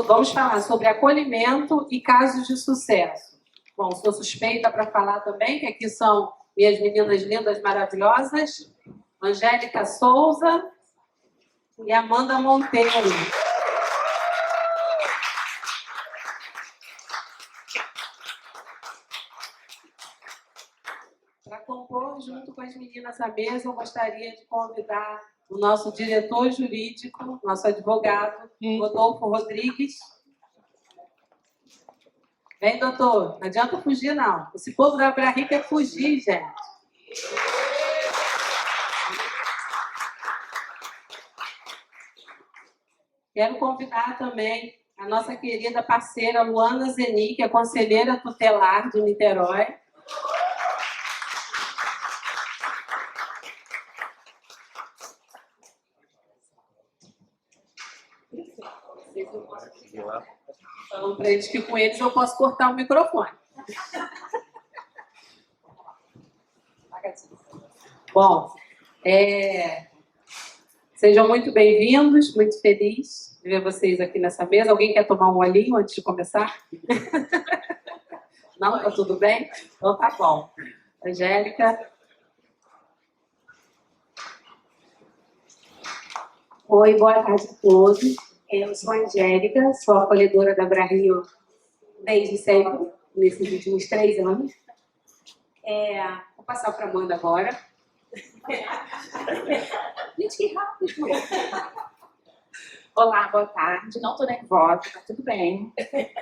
Vamos falar sobre acolhimento e casos de sucesso. Bom, sou suspeita para falar também, que aqui são minhas meninas lindas, maravilhosas, Angélica Souza e Amanda Monteiro. Para compor junto com as meninas à mesa, eu gostaria de convidar o nosso diretor jurídico, nosso advogado, Rodolfo Rodrigues. Vem, doutor, não adianta fugir, não. Esse povo da Abrahi quer fugir, gente. Quero convidar também a nossa querida parceira Luana Zeni, que é conselheira tutelar de Niterói. Falando para eles que com eles eu posso cortar o microfone. Bom, sejam muito bem-vindos, muito feliz de ver vocês aqui nessa mesa. Alguém quer tomar um olhinho antes de começar? Não? Tá tudo bem? Então tá bom. Angélica. Oi, boa tarde a todos. Eu sou a Angélica, sou acolhedora da Abrahi desde sempre, nesses últimos 3 anos. Vou passar para a Amanda agora. Gente, que rápido! Olá, boa tarde. Não estou nervosa, tá tudo bem.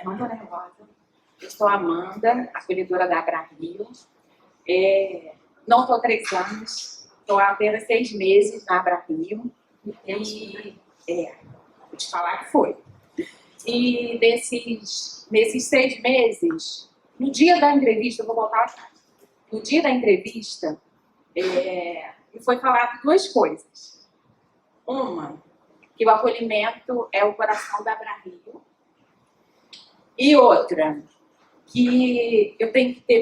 Não estou nervosa. Eu sou a Amanda, acolhedora da Abrahi. Não estou há 3 anos, estou há apenas 6 meses na Abrahi. Vou te falar que foi. E nesses 6 meses, no dia da entrevista, eu vou voltar atrás. No dia da entrevista, me foi falado 2 coisas. Uma, que o acolhimento é o coração da Abrahi. E outra, que eu tenho que ter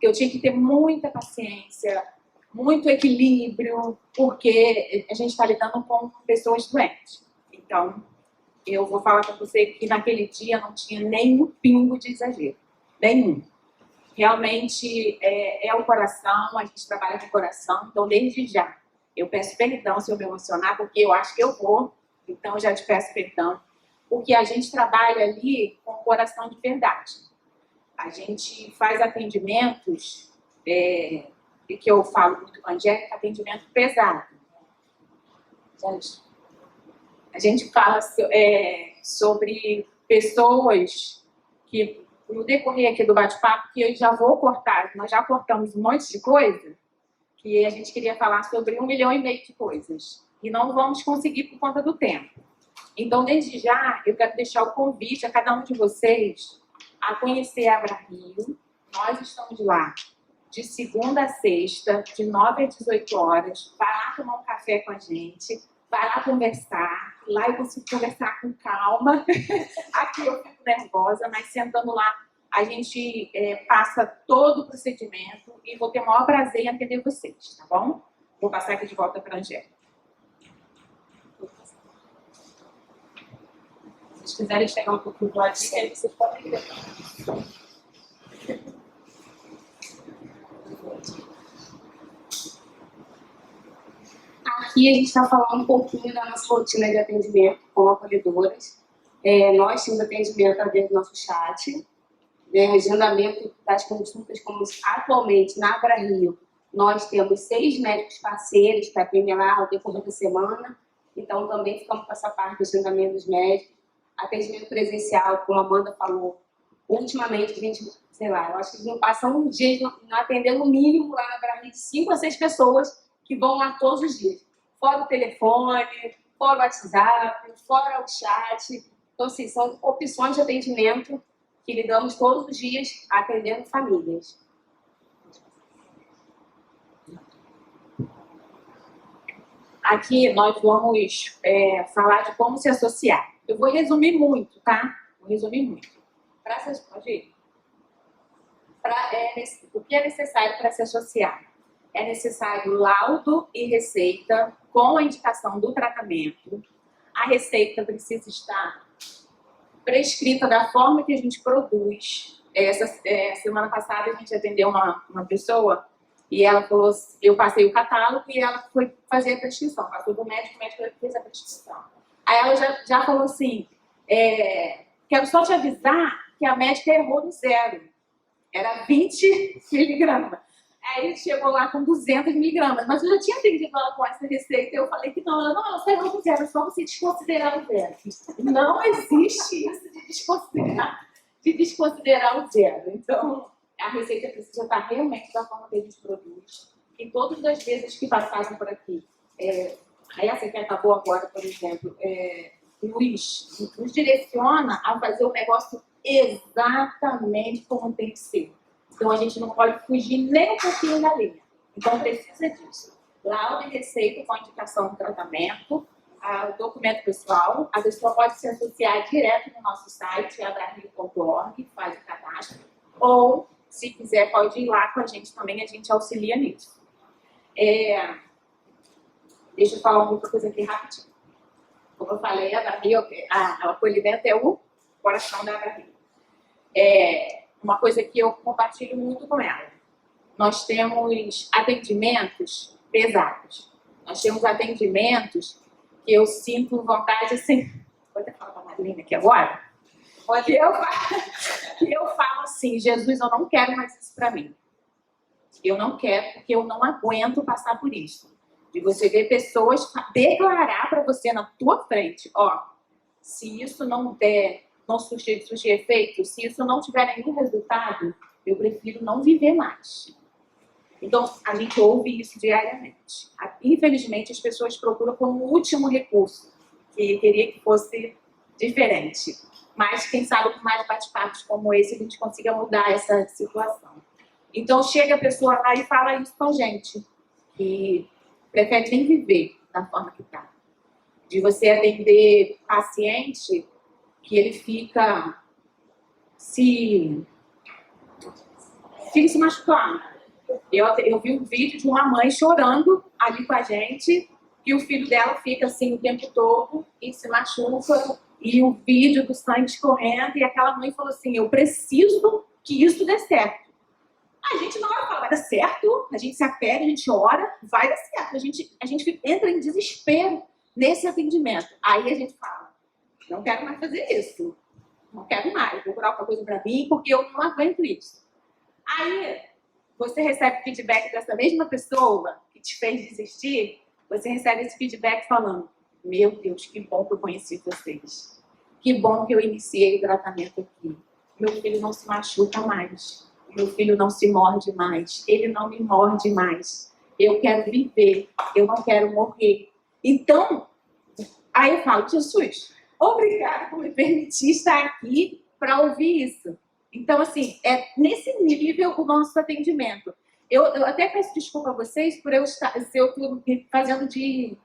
eu tinha que ter muita paciência, muito equilíbrio, porque a gente está lidando com pessoas doentes. Então, eu vou falar com você que naquele dia não tinha nenhum pingo de exagero. Nenhum. Realmente é o coração, a gente trabalha com o coração, então desde já eu peço perdão se eu me emocionar, porque eu acho que eu vou, então já te peço perdão, porque a gente trabalha ali com o coração de verdade. A gente faz atendimentos, e que eu falo muito com a Angélica, atendimento pesado. A gente fala sobre pessoas que, no decorrer aqui do bate-papo, que eu já vou cortar, nós já cortamos um monte de coisa, que a gente queria falar sobre 1,5 milhão de coisas. E não vamos conseguir por conta do tempo. Então, desde já, eu quero deixar o convite a cada um de vocês a conhecer a Abrahi. Nós estamos lá de segunda a sexta, de 9 às 18 horas. Vai lá tomar um café com a gente, vai lá conversar. Lá eu consigo conversar com calma. Aqui eu fico nervosa, mas sentando lá, a gente passa todo o procedimento e vou ter o maior prazer em atender vocês, tá bom? Vou passar aqui de volta para a Angélica. Se vocês quiserem chegar um pouquinho do lado, aí vocês podem ver. Aqui a gente está falando um pouquinho da nossa rotina de atendimento com acolhedoras. Nós temos atendimento através do nosso chat, agendamento das consultas, como atualmente na Abrahi, nós temos 6 médicos parceiros para atender lá ao decorrer da semana, então também ficamos com essa parte do agendamento dos médicos. Atendimento presencial, como a Amanda falou, ultimamente a gente, sei lá, eu acho que eles não passam um dia não atendendo no mínimo lá na Abrahi de 5 a 6 pessoas que vão lá todos os dias. Fora o telefone, fora o WhatsApp, fora o chat. Então, assim, são opções de atendimento que lidamos todos os dias atendendo famílias. Aqui nós vamos falar de como se associar. Eu vou resumir muito, tá? Vou resumir muito. O que é necessário para se associar? É necessário laudo e receita com a indicação do tratamento. a receita precisa estar prescrita da forma que a gente produz. Semana passada a gente atendeu uma pessoa e ela falou, eu passei o catálogo e ela foi fazer a prescrição. Passou do médico, o médico fez a prescrição. Aí ela já falou assim, quero só te avisar que a médica errou no 0. Era 20 miligramas. Aí chegou lá com 200 miligramas. Mas eu já tinha atendido ela com essa receita. Eu falei que não. Ela só errou no 0. É só você desconsiderar o 0. Não existe isso de desconsiderar o 0. Então, a receita precisa estar realmente da forma que a gente produz. E todas as vezes que passaram por aqui, essa que acabou agora, por exemplo, nos direciona a fazer o negócio exatamente como tem que ser. Então, a gente não pode fugir nem um pouquinho da linha. Então, precisa disso. Laudo e receita com a indicação do tratamento, o documento pessoal. A pessoa pode se associar direto no nosso site, abrario.org, faz o cadastro. Ou, se quiser, pode ir lá com a gente também, a gente auxilia nisso. Deixa eu falar uma outra coisa aqui rapidinho. Como eu falei, a acolhimento é o coração da Abrario. Uma coisa que eu compartilho muito com ela. Nós temos atendimentos pesados. Nós temos atendimentos que eu sinto vontade, assim... Vou até falar para a Marlene aqui agora. Que eu falo assim, Jesus, eu não quero mais isso para mim. Eu não quero, porque eu não aguento passar por isso. De você ver pessoas declarar para você na tua frente, se isso não surgir efeito, se isso não tiver nenhum resultado, eu prefiro não viver mais. Então, a gente ouve isso diariamente. Infelizmente, as pessoas procuram como último recurso, que queria que fosse diferente. Mas, quem sabe, com mais bate-papos como esse, a gente consiga mudar essa situação. Então, chega a pessoa lá e fala isso com a gente, que prefere nem viver da forma que está. De você atender paciente que ele fica se machucando. Eu vi um vídeo de uma mãe chorando ali com a gente, que o filho dela fica assim o tempo todo e se machuca, e o vídeo do sangue escorrendo, e aquela mãe falou assim, eu preciso que isso dê certo. A gente na hora fala, vai dar certo, a gente se apega, a gente ora, vai dar certo. A gente entra em desespero nesse atendimento. Aí a gente fala, não quero mais fazer isso. Não quero mais, vou procurar outra coisa para mim, porque eu não aguento isso. Aí, você recebe feedback dessa mesma pessoa que te fez desistir, você recebe esse feedback falando, meu Deus, que bom que eu conheci vocês. Que bom que eu iniciei o tratamento aqui. Meu filho não se machuca mais. Meu filho não se morde mais. Ele não me morde mais. Eu quero viver. Eu não quero morrer. Então, aí eu falo, Jesus, obrigada por me permitir estar aqui para ouvir isso. Então, assim, é nesse nível o nosso atendimento. Eu até peço desculpa a vocês por eu estar fazendo de...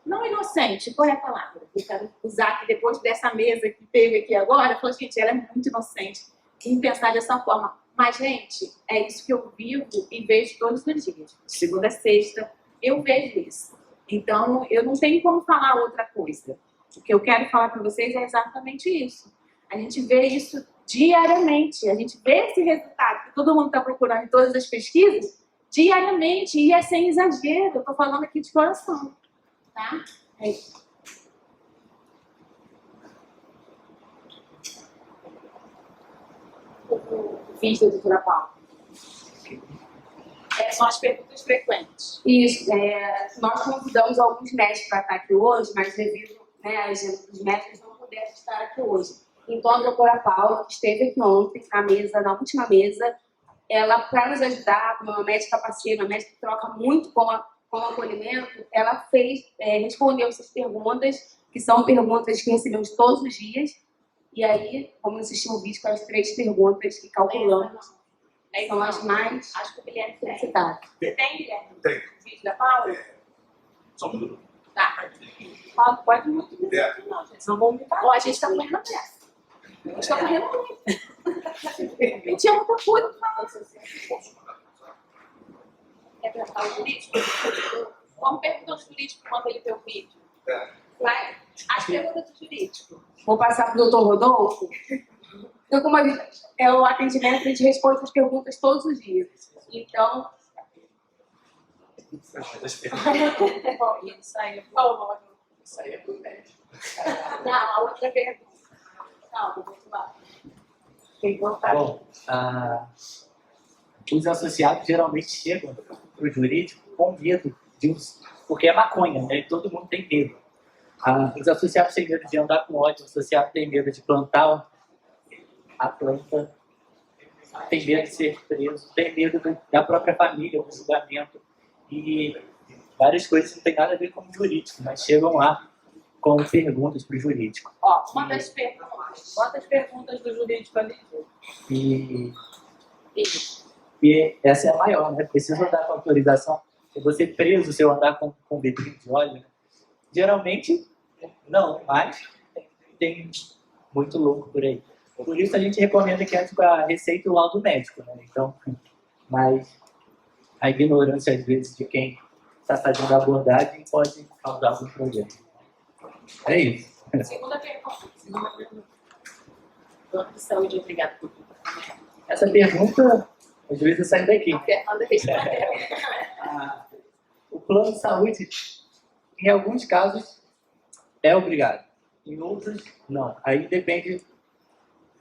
Não inocente, qual é a palavra? Eu quero usar aqui depois dessa mesa que teve aqui agora. Eu falo, gente, ela é muito inocente em pensar dessa forma. Mas, gente, é isso que eu vivo e vejo todos os dias. De segunda a sexta, eu vejo isso. Então, eu não tenho como falar outra coisa. O que eu quero falar para vocês é exatamente isso. A gente vê isso diariamente. A gente vê esse resultado que todo mundo está procurando em todas as pesquisas diariamente. E é sem exagero. Eu estou falando aqui de coração. Tá? É isso. Fiz da doutora Paula. São as perguntas frequentes. Isso. Nós convidamos alguns médicos para estar aqui hoje, mas devido os médicos não puderam estar aqui hoje. Então, a doutora Paula, que esteve aqui ontem na última mesa, ela, para nos ajudar, como uma médica parceira, uma médica que troca muito com o acolhimento, ela respondeu essas perguntas, que são perguntas que recebemos todos os dias. E aí, vamos assistir um vídeo com as 3 perguntas que calculamos. São as mais Acho que o Guilherme solicitadas. Você tem, Guilherme? Tem. O vídeo da Paula? Só um minuto. Tá. Paulo, pode muito. Não, gente, não vamos me parar. Ó, a gente está correndo pressa. A gente está correndo muito. Tinha muita coisa para falar. Quer perguntar o jurídico? Vamos perguntar o jurídico quando ele vê o vídeo. Vai. As perguntas do jurídico. Vou passar para o doutor Rodolfo. Então, como é o atendimento, a gente responde as perguntas todos os dias. Então... Ele saiu. Saiu pro médico. Não, a outra pergunta. Calma, vou falar. Tem que voltar. Bom, os associados geralmente chegam para o jurídico com medo de porque é maconha, né? E todo mundo tem medo. Os associados têm medo de andar com ódio, os associados têm medo de plantar a planta, tem medo de ser preso, tem medo da própria família, do julgamento. E várias coisas não tem nada a ver com o jurídico, mas chegam lá com perguntas para o jurídico. Ó, uma das perguntas. Bota as perguntas do jurídico ali. E essa é a maior, né? Precisa andar com autorização. Se você é preso, se eu andar com vidrinho de óleo, geralmente não, mas tem muito louco por aí. Por isso a gente recomenda que ande com a receita e o laudo médico, né? Então, mas a ignorância às vezes de quem está fazendo a abordagem pode causar algum problema. É isso. Segunda pergunta. Plano de saúde, obrigado por tudo. Essa pergunta, às vezes eu saio daqui. O plano de saúde, em alguns casos, é obrigado. Em outros, não. Aí depende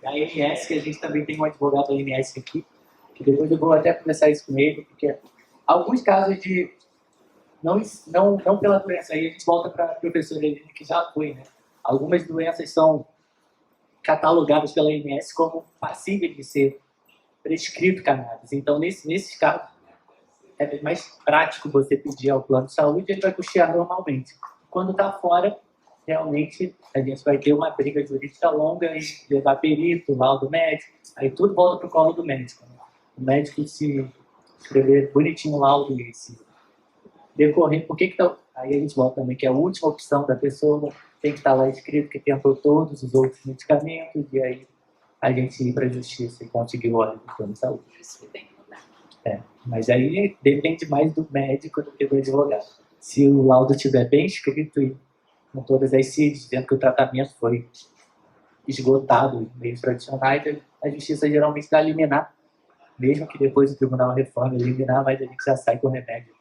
da ANS, que a gente também tem um advogado da ANS aqui, que depois eu vou até conversar isso com ele, porque alguns casos de... Não pela doença, aí a gente volta para a professora Helena, que já foi, né? Algumas doenças são catalogadas pela ANS como passíveis de ser prescrito cannabis. Então, nesses casos, é mais prático você pedir ao plano de saúde, ele vai custear normalmente. Quando está fora, realmente, a gente vai ter uma briga jurídica longa e levar perito, laudo médico, aí tudo volta para o colo do médico. Né? O médico se escrever bonitinho o laudo e se decorrer, por que que tá... Aí a gente volta também que a última opção da pessoa tem que estar lá escrito que tentou todos os outros medicamentos e aí a gente ir para a justiça e conseguir o óleo do plano de saúde. Isso tem que mudar. Mas aí depende mais do médico do que do advogado. Se o laudo estiver bem escrito e com todas as CIDs, dizendo que o tratamento foi esgotado em meios tradicionais, a justiça geralmente dá liminar, mesmo que depois o tribunal reforme eliminar, mas a gente já sai com o remédio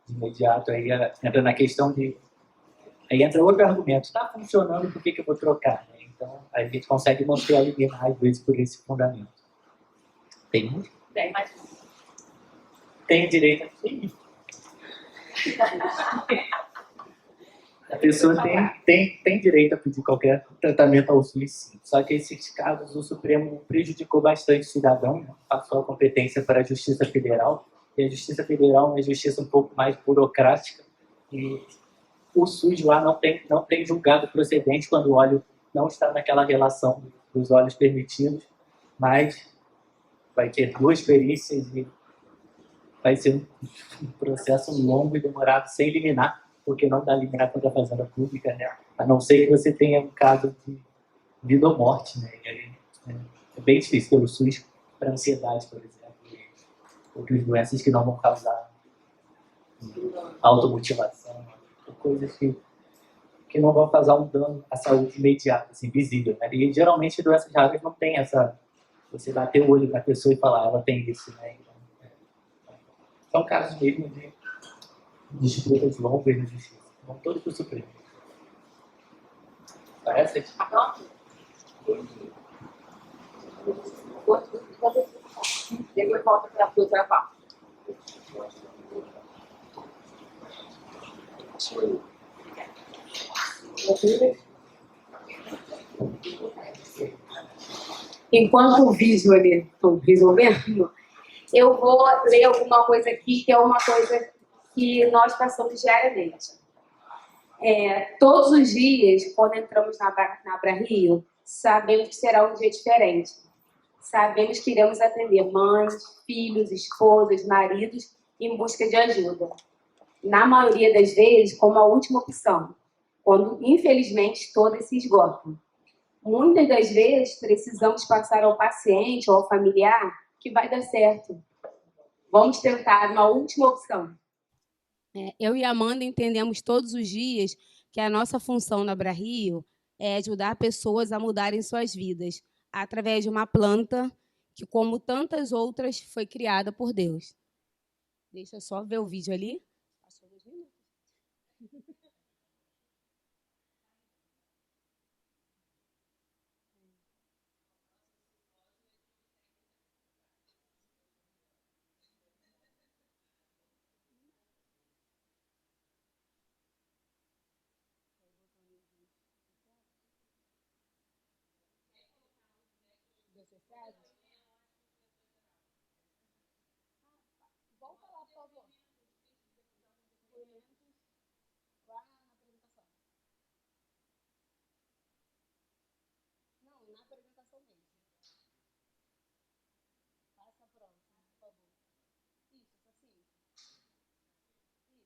de imediato. Aí entra na questão de... Aí entra outro argumento. Está funcionando, por que eu vou trocar? Né? Então, a gente consegue manter a liminar, às vezes, por esse fundamento. Tem muito? Tem, mas... Tem direito a sim. A pessoa tem direito a pedir qualquer tratamento ao SUS, sim. Só que esses casos, o Supremo prejudicou bastante o cidadão, né? Passou a competência para a Justiça Federal, e a Justiça Federal é uma justiça um pouco mais burocrática, e o SUS lá não tem julgado procedente quando o óleo não está naquela relação dos óleos permitidos, mas vai ter 2 perícias e vai ser um processo longo e demorado sem liminar, porque não dá liminar contra a fazenda pública, né? A não ser que você tenha um caso de vida ou morte, né? E aí, é bem difícil pelo SUS para ansiedade, por exemplo, e outras doenças que não vão causar automutilação, coisas que não vão causar um dano à saúde imediata, assim, visível, né? E geralmente doenças raras não tem essa... Você bater o olho na pessoa e falar, ela tem isso, né? Então, são casos mesmo de disputas longas na justiça. Vão todos para o Supremo. Parece? Depois volta para a doutora Paula. Enquanto o vídeo ali estou resolvendo, eu vou ler alguma coisa aqui que é uma coisa que nós passamos diariamente. Todos os dias, quando entramos na Abra-Rio, sabemos que será um dia diferente. Sabemos que iremos atender mães, filhos, esposas, maridos em busca de ajuda. Na maioria das vezes, como a última opção, quando, infelizmente, todas se esgotam. Muitas das vezes, precisamos passar ao paciente ou ao familiar que vai dar certo. Vamos tentar uma última opção. Eu e a Amanda entendemos todos os dias que a nossa função na Abra-Rio é ajudar pessoas a mudarem suas vidas através de uma planta que, como tantas outras, foi criada por Deus. Deixa eu só ver o vídeo ali. Passou 2 minutos. Volta lá, por favor. Lá na apresentação. Não, na apresentação mesmo. Passa a próxima, por favor. Isso, assim. Isso, sim.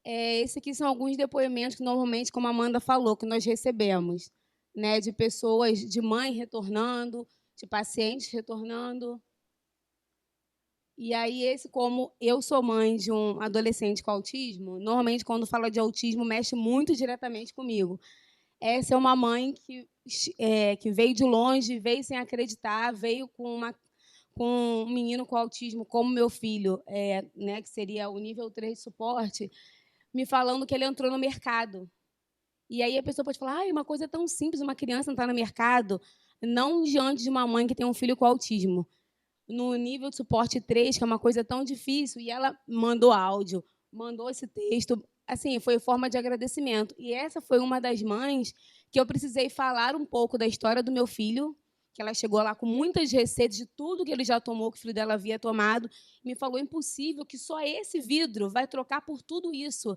Esses aqui são alguns depoimentos que, normalmente, como a Amanda falou, que nós recebemos, né, de pessoas, de mãe retornando, de pacientes retornando. E aí, como eu sou mãe de um adolescente com autismo, normalmente, quando fala de autismo, mexe muito diretamente comigo. Essa é uma mãe que veio de longe, veio sem acreditar, veio com um menino com autismo como meu filho, né, que seria o nível 3 de suporte, me falando que ele entrou no mercado. E aí a pessoa pode falar, uma coisa tão simples, uma criança entrar no mercado, não diante de uma mãe que tem um filho com autismo. No nível de suporte 3, que é uma coisa tão difícil, e ela mandou áudio, mandou esse texto, assim, foi forma de agradecimento. E essa foi uma das mães que eu precisei falar um pouco da história do meu filho, que ela chegou lá com muitas receitas de tudo que ele já tomou, que o filho dela havia tomado, e me falou, impossível, que só esse vidro vai trocar por tudo isso.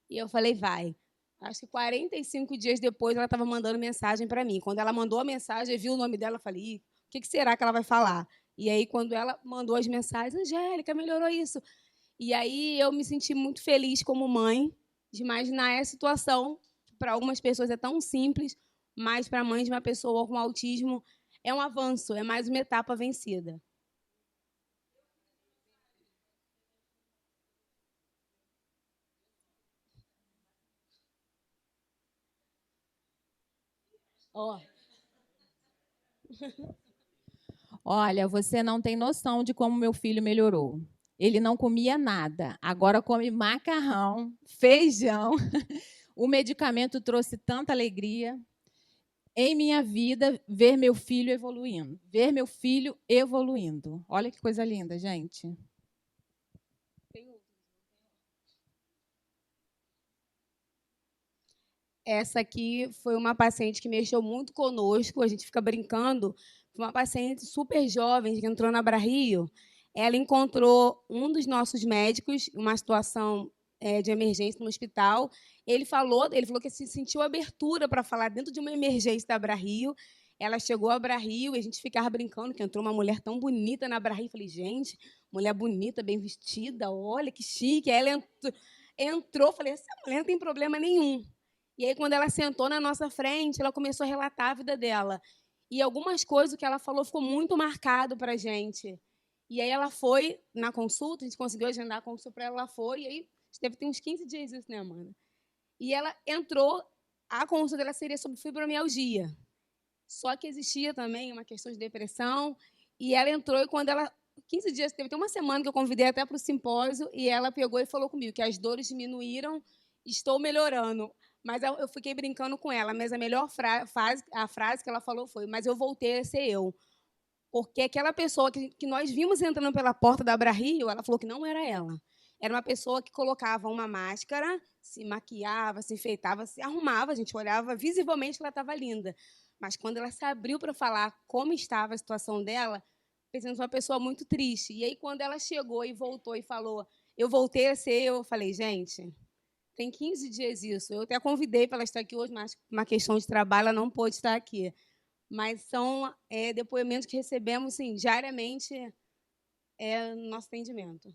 E eu falei, vai. Acho que 45 dias depois, ela estava mandando mensagem para mim. Quando ela mandou a mensagem, eu vi o nome dela, eu falei, o que será que ela vai falar? E aí, quando ela mandou as mensagens, Angélica, melhorou isso. E aí eu me senti muito feliz como mãe de imaginar essa situação, que para algumas pessoas é tão simples, mas para a mãe de uma pessoa com autismo é um avanço, é mais uma etapa vencida. Ó. Olha, você não tem noção de como meu filho melhorou. Ele não comia nada, agora come macarrão, feijão. O medicamento trouxe tanta alegria em minha vida ver meu filho evoluindo. Ver meu filho evoluindo. Olha que coisa linda, gente. Essa aqui foi uma paciente que mexeu muito conosco, a gente fica brincando. Foi uma paciente super jovem que entrou na Abra-Rio. Ela encontrou um dos nossos médicos em uma situação de emergência no hospital. Ele falou que se sentiu abertura para falar dentro de uma emergência da Abra-Rio. Ela chegou à Abra-Rio e a gente ficava brincando que entrou uma mulher tão bonita na Abra-Rio. Falei, gente, mulher bonita, bem vestida, olha que chique. Aí ela entrou, falei, essa mulher não tem problema nenhum. E aí, quando ela sentou na nossa frente, ela começou a relatar a vida dela. E algumas coisas que ela falou ficou muito marcado para a gente. E aí ela foi na consulta, a gente conseguiu agendar a consulta para ela, ela foi, e aí deve ter uns 15 dias isso, né, Amanda? E ela entrou, a consulta dela seria sobre fibromialgia. Só que existia também uma questão de depressão, e ela entrou, e quando ela 15 dias, teve até uma semana que eu convidei até para o simpósio, e ela pegou e falou comigo que as dores diminuíram, estou melhorando. Mas eu fiquei brincando com ela, mas a melhor frase que ela falou foi, mas eu voltei a ser eu. Porque aquela pessoa que nós vimos entrando pela porta da Abra-Rio, ela falou que não era ela. Era uma pessoa que colocava uma máscara, se maquiava, se enfeitava, se arrumava, a gente olhava visivelmente que ela estava linda. Mas quando ela se abriu para falar como estava a situação dela, pensando uma pessoa muito triste. E aí, quando ela chegou e voltou e falou, eu voltei a ser eu falei, gente, tem 15 dias isso. Eu até convidei para ela estar aqui hoje, mas uma questão de trabalho, ela não pôde estar aqui. Mas são depoimentos que recebemos sim, diariamente no nosso atendimento.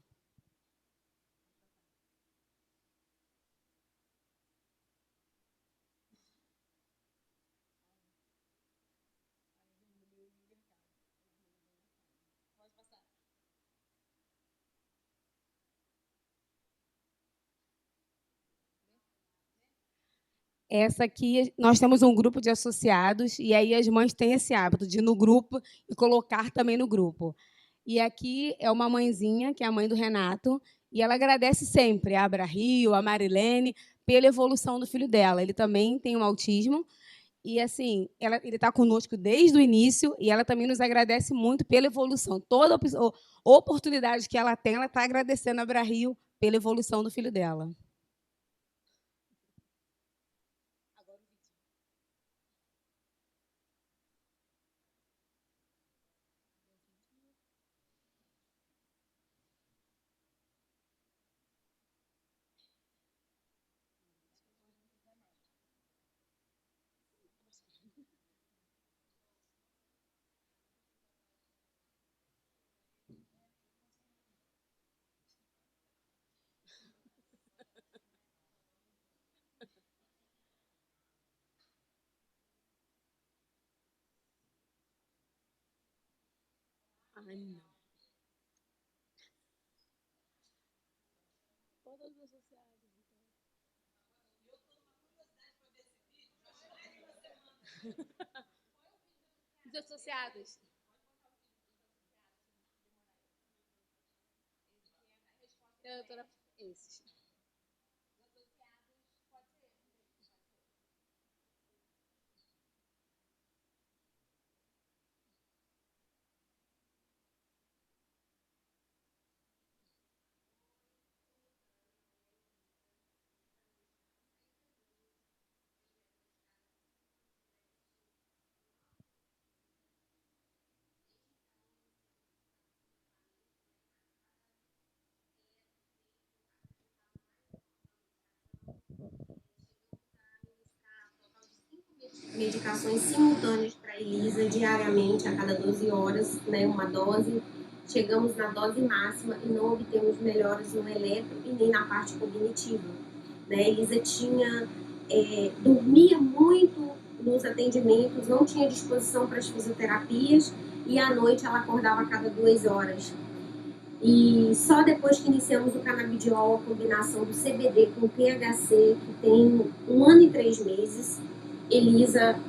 Essa aqui, nós temos um grupo de associados, e aí as mães têm esse hábito de ir no grupo e colocar também no grupo. E aqui é uma mãezinha, que é a mãe do Renato, e ela agradece sempre a Abra Rio, a Marilene, pela evolução do filho dela. Ele também tem um autismo, e assim, ele está conosco desde o início, e ela também nos agradece muito pela evolução. Toda oportunidade que ela tem, ela está agradecendo a Abra Rio pela evolução do filho dela. Ai, não. Todos os associados, Os associados. Esses. Medicações simultâneas para Elisa diariamente, a cada 12 horas, né, uma dose. Chegamos na dose máxima e não obtemos melhoras no eletro e nem na parte cognitiva. Né? Elisa dormia muito nos atendimentos, não tinha disposição para as fisioterapias e à noite ela acordava a cada 2 horas. E só depois que iniciamos o canabidiol, a combinação do CBD com o THC, que tem 1 ano e 3 meses, Elisa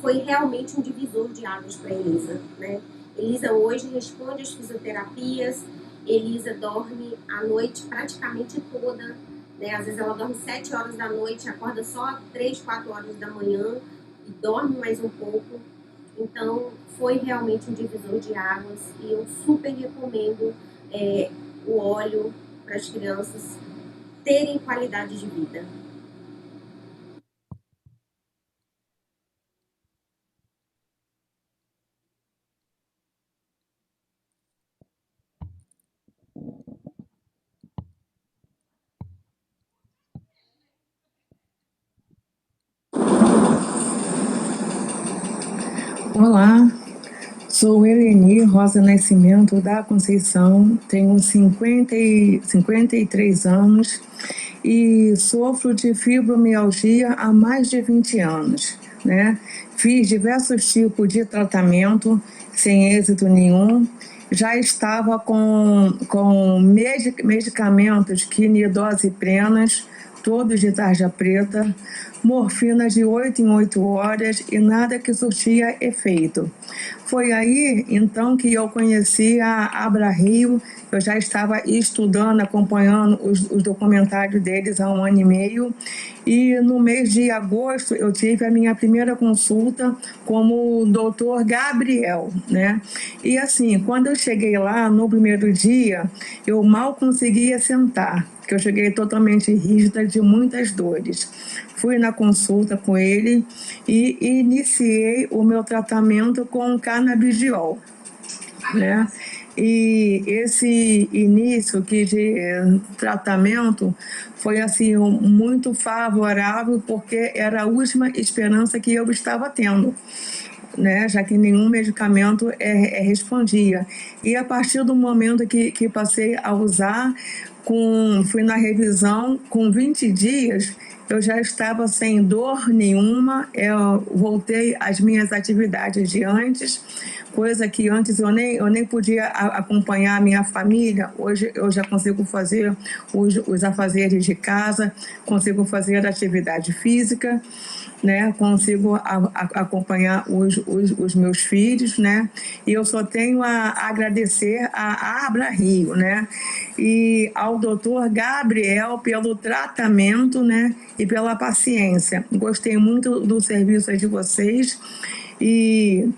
foi realmente um divisor de águas para Elisa, né? Elisa hoje responde às fisioterapias, Elisa dorme a noite praticamente toda, né? Às vezes ela dorme 7 horas da noite, acorda só 3, 4 horas da manhã e dorme mais um pouco. Então, foi realmente um divisor de águas e eu super recomendo o óleo para as crianças terem qualidade de vida. Olá, sou Eleni Rosa Nascimento da Conceição, tenho 53 anos e sofro de fibromialgia há mais de 20 anos. Né? Fiz diversos tipos de tratamento sem êxito nenhum. Já estava com medicamentos quinidoseprenas, todos de tarja preta, morfina de 8 em 8 horas e nada que surtia efeito. Foi aí, então, que eu conheci a Abra Rio. Eu já estava estudando, acompanhando os documentários deles há 1 ano e meio. E no mês de agosto eu tive a minha primeira consulta como o doutor Gabriel, né? E assim, quando eu cheguei lá, no primeiro dia, eu mal conseguia sentar, porque eu cheguei totalmente rígida, de muitas dores. Fui na consulta com ele e iniciei o meu tratamento com canabidiol, né? E esse início de tratamento foi assim muito favorável, porque era a última esperança que eu estava tendo, né? Já que nenhum medicamento respondia. E a partir do momento que passei a usar, Fui na revisão, com 20 dias, eu já estava sem dor nenhuma, eu voltei às minhas atividades de antes, coisa que antes eu nem podia acompanhar a minha família. Hoje eu já consigo fazer os afazeres de casa, consigo fazer atividade física, né? Consigo acompanhar os meus filhos, né? E eu só tenho a agradecer a Abra Rio, né? E ao doutor Gabriel pelo tratamento, né? E pela paciência. Gostei muito do serviço de vocês e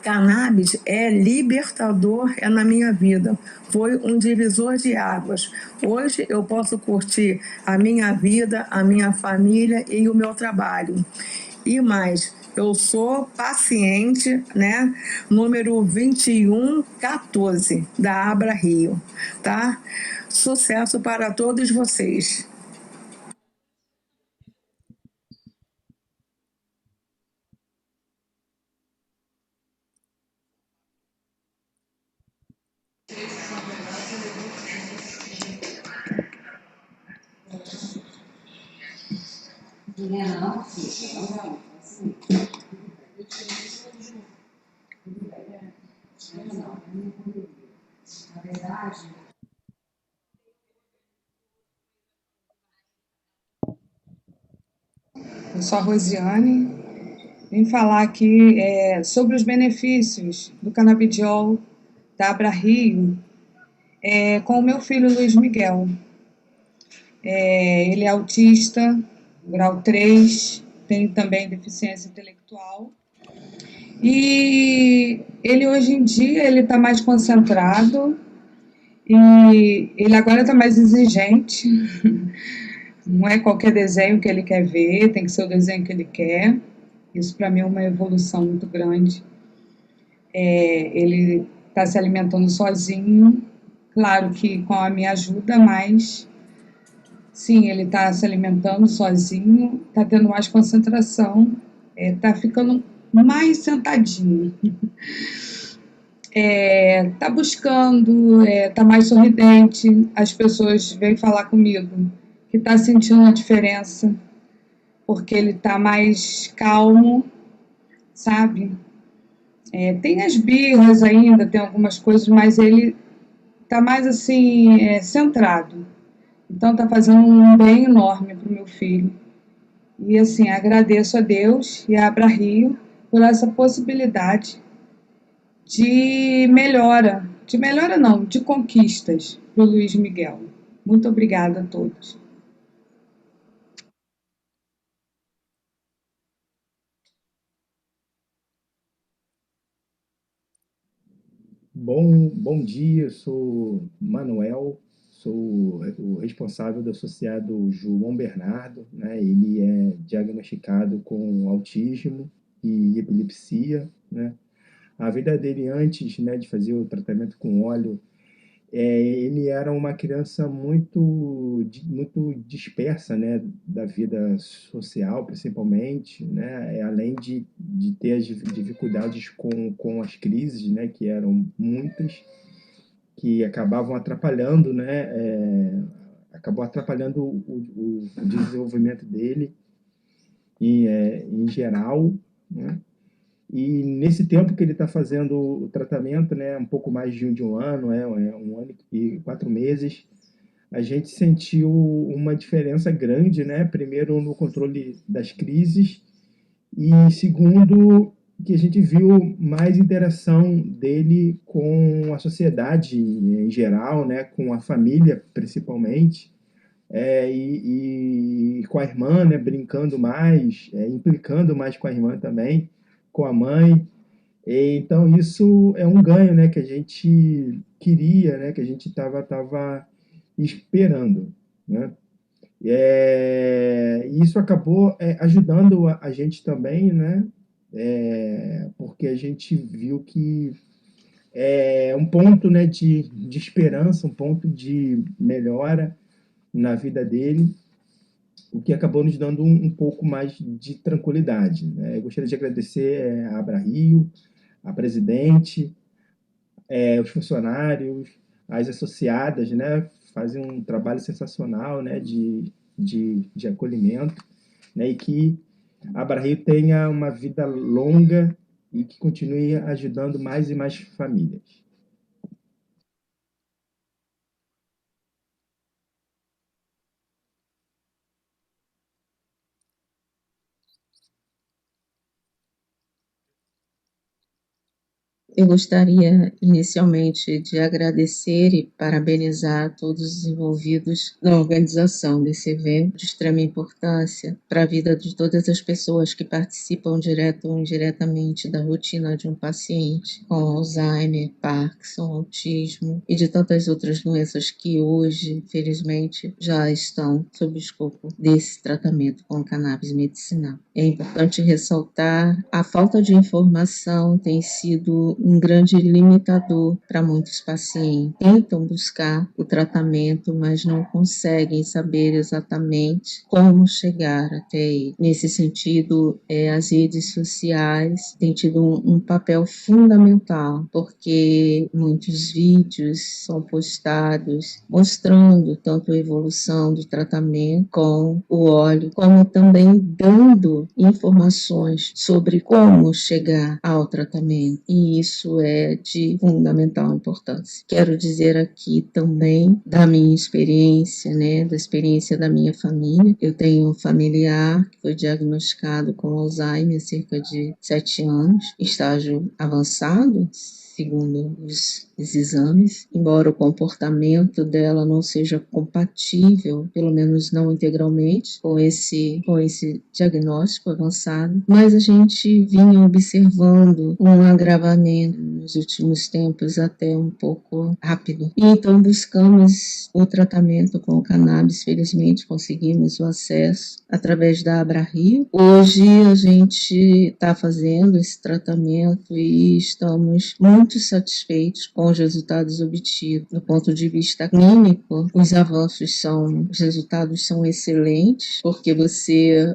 cannabis é libertador, é na minha vida. Foi um divisor de águas. Hoje eu posso curtir a minha vida, a minha família e o meu trabalho. E mais, eu sou paciente, né? Número 2114 da Abra Rio, tá? Sucesso para todos vocês. Eu sou a Rosiane, vim falar aqui sobre os benefícios do canabidiol da Abra Rio com o meu filho Luiz Miguel. Ele é autista, grau 3, tem também deficiência intelectual. E ele hoje em dia ele está mais concentrado e ele agora está mais exigente. Não é qualquer desenho que ele quer ver, tem que ser o desenho que ele quer. Isso para mim é uma evolução muito grande. Ele está se alimentando sozinho, claro que com a minha ajuda, mas sim, ele está se alimentando sozinho, está tendo mais concentração, está ficando mais sentadinho. Está buscando, está mais sorridente. As pessoas vêm falar comigo que está sentindo a diferença, porque ele está mais calmo, sabe? Tem as birras ainda, tem algumas coisas, mas ele está mais assim, centrado. Então está fazendo um bem enorme para o meu filho. E assim, agradeço a Deus e a Abra Rio por essa possibilidade de melhora não, de conquistas para o Luiz Miguel. Muito obrigada a todos. Bom dia, eu sou Manuel, sou o responsável do associado João Bernardo, né? Ele é diagnosticado com autismo e epilepsia, né? A vida dele antes, né, de fazer o tratamento com óleo, ele era uma criança muito dispersa, né, da vida social, principalmente, né, além de ter as dificuldades com as crises, né, que eram muitas, que acabavam atrapalhando, né, acabou atrapalhando o desenvolvimento dele em geral, né? E nesse tempo que ele está fazendo o tratamento, né, um pouco mais de um ano, 1 ano e 4 meses, a gente sentiu uma diferença grande, né? Primeiro no controle das crises e segundo que a gente viu mais interação dele com a sociedade em geral, né? Com a família principalmente, e com a irmã, né? Brincando mais, implicando mais com a irmã também, com a mãe. Então isso é um ganho, né, que a gente queria, né, que a gente estava esperando, né? E isso acabou ajudando a gente também, né? Porque a gente viu que é um ponto, né, de esperança, um ponto de melhora na vida dele, o que acabou nos dando um pouco mais de tranquilidade, né? Eu gostaria de agradecer a Abra Rio, a presidente, os funcionários, as associadas, né? fazem um trabalho sensacional, né, de acolhimento, né, e que a Abrario tenha uma vida longa e que continue ajudando mais e mais famílias. Eu gostaria inicialmente de agradecer e parabenizar todos os envolvidos na organização desse evento de extrema importância para a vida de todas as pessoas que participam direto ou indiretamente da rotina de um paciente com Alzheimer, Parkinson, autismo e de tantas outras doenças que hoje, felizmente, já estão sob o escopo desse tratamento com cannabis medicinal. É importante ressaltar a falta de informação tem sido um grande limitador para muitos pacientes. Tentam buscar o tratamento, mas não conseguem saber exatamente como chegar até ele. Nesse sentido, as redes sociais têm tido um papel fundamental, porque muitos vídeos são postados mostrando tanto a evolução do tratamento com o óleo, como também dando informações sobre como chegar ao tratamento. E isso é de fundamental importância. Quero dizer aqui também da minha experiência, da experiência da minha família. Eu tenho um familiar que foi diagnosticado com Alzheimer há cerca de 7 anos, estágio avançado, segundo os exames, embora o comportamento dela não seja compatível, pelo menos não integralmente, com esse diagnóstico avançado, mas a gente vinha observando um agravamento nos últimos tempos até um pouco rápido. E então buscamos o tratamento com o cannabis, felizmente conseguimos o acesso através da Abrario. Hoje a gente está fazendo esse tratamento e estamos muito satisfeitos com os resultados obtidos. Do ponto de vista clínico, os resultados são excelentes, porque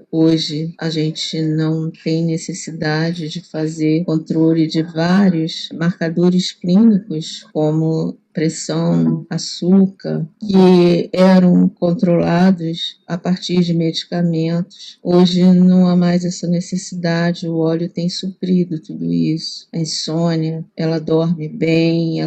hoje a gente não tem necessidade de fazer controle de vários marcadores clínicos, como pressão, açúcar, que eram controlados a partir de medicamentos. Hoje não há mais essa necessidade, o óleo tem suprido tudo isso. A insônia, ela dorme bem,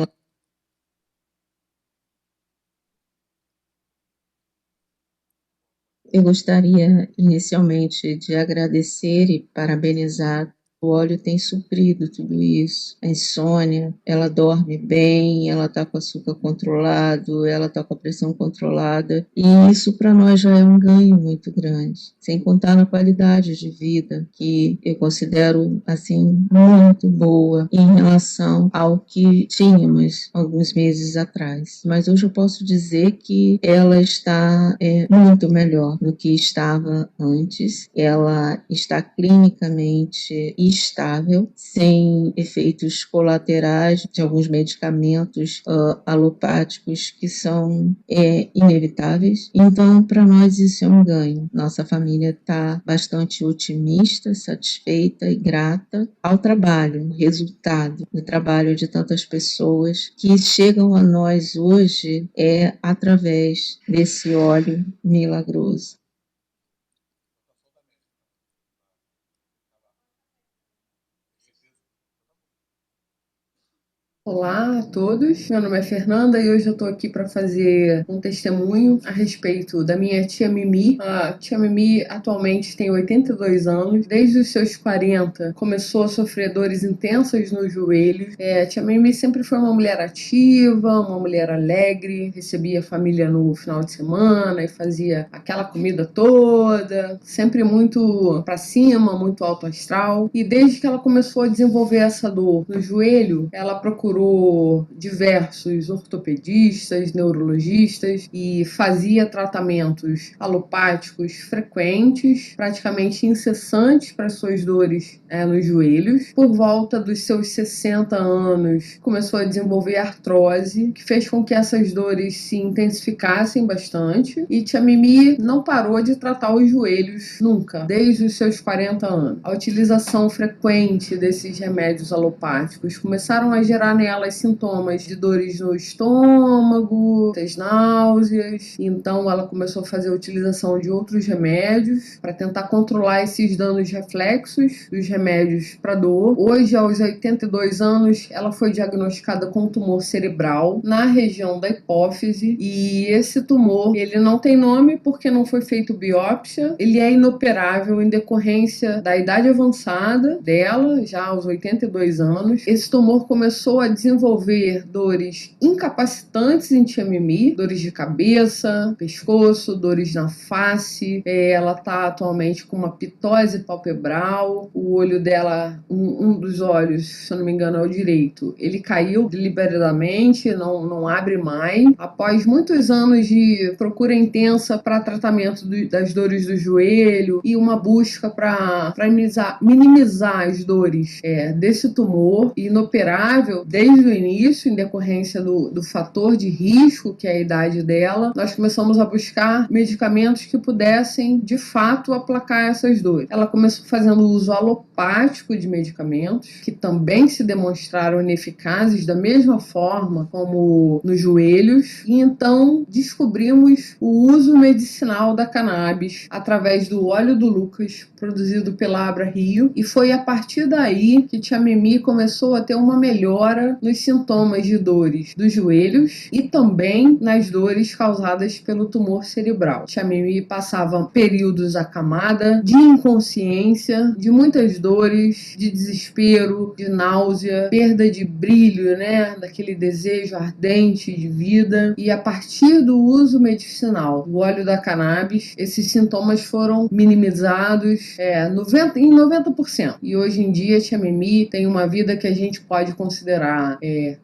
Eu gostaria inicialmente de agradecer e parabenizar. O óleo tem suprido tudo isso. A insônia, ela dorme bem, ela está com açúcar controlado, ela está com a pressão controlada. E isso para nós já é um ganho muito grande. Sem contar na qualidade de vida, que eu considero assim muito boa em relação ao que tínhamos alguns meses atrás. Mas hoje eu posso dizer que ela está muito melhor do que estava antes. Ela está clinicamente estável, sem efeitos colaterais de alguns medicamentos alopáticos que são inevitáveis. Então, para nós isso é um ganho. Nossa família está bastante otimista, satisfeita e grata ao trabalho, resultado do trabalho de tantas pessoas que chegam a nós hoje através desse óleo milagroso. Olá a todos, meu nome é Fernanda e hoje eu estou aqui para fazer um testemunho a respeito da minha tia Mimi. A tia Mimi atualmente tem 82 anos, desde os seus 40 começou a sofrer dores intensas nos joelhos. A tia Mimi sempre foi uma mulher ativa, uma mulher alegre, recebia a família no final de semana e fazia aquela comida toda, sempre muito para cima, muito alto astral. E desde que ela começou a desenvolver essa dor no joelho, ela procurou diversos ortopedistas, neurologistas e fazia tratamentos alopáticos frequentes, praticamente incessantes para suas dores nos joelhos. Por volta dos seus 60 anos, começou a desenvolver artrose, que fez com que essas dores se intensificassem bastante, e tia Mimi não parou de tratar os joelhos nunca, desde os seus 40 anos. A utilização frequente desses remédios alopáticos começaram a gerar nelas sintomas de dores no estômago, muitas náuseas. Então ela começou a fazer a utilização de outros remédios para tentar controlar esses danos reflexos dos remédios para dor. Hoje, aos 82 anos, ela foi diagnosticada com tumor cerebral na região da hipófise, e esse tumor, ele não tem nome porque não foi feito biópsia, ele é inoperável em decorrência da idade avançada dela, já aos 82 anos. Esse tumor começou a desenvolver dores incapacitantes em tia Mimi, dores de cabeça, pescoço, dores na face. Ela está atualmente com uma pitose palpebral, o olho dela, um dos olhos, se eu não me engano é o direito, ele caiu deliberadamente, não abre mais. Após muitos anos de procura intensa para tratamento das dores do joelho e uma busca para minimizar as dores desse tumor, inoperável desde o início, em decorrência do fator de risco, que é a idade dela, nós começamos a buscar medicamentos que pudessem, de fato, aplacar essas dores. Ela começou fazendo uso alopático de medicamentos, que também se demonstraram ineficazes da mesma forma como nos joelhos, e então descobrimos o uso medicinal da cannabis através do óleo do Lucas, produzido pela Abra Rio, e foi a partir daí que tia Mimi começou a ter uma melhora nos sintomas de dores dos joelhos e também nas dores causadas pelo tumor cerebral. Tia Mimi passava períodos acamada, de inconsciência, de muitas dores, de desespero, de náusea, perda de brilho, né, daquele desejo ardente de vida, e a partir do uso medicinal do óleo da cannabis, esses sintomas foram minimizados em 90%. E hoje em dia, tia Mimi tem uma vida que a gente pode considerar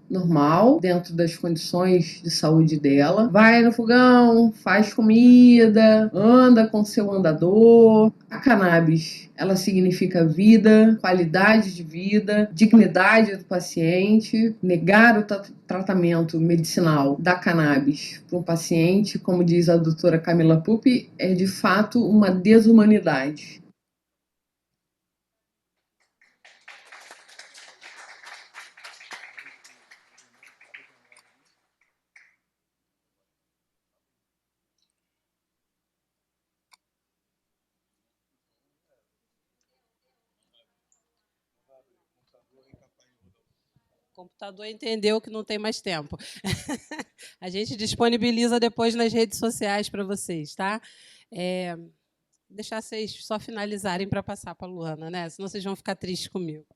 normal, dentro das condições de saúde dela. Vai no fogão, faz comida, anda com seu andador. A cannabis, ela significa vida, qualidade de vida, dignidade do paciente. Negar o tratamento medicinal da cannabis para um paciente, como diz a doutora Camila Pupi, é de fato uma desumanidade. O computador entendeu que não tem mais tempo. A gente disponibiliza depois nas redes sociais para vocês, tá? Deixar vocês só finalizarem para passar para a Luana, né? Senão vocês vão ficar tristes comigo.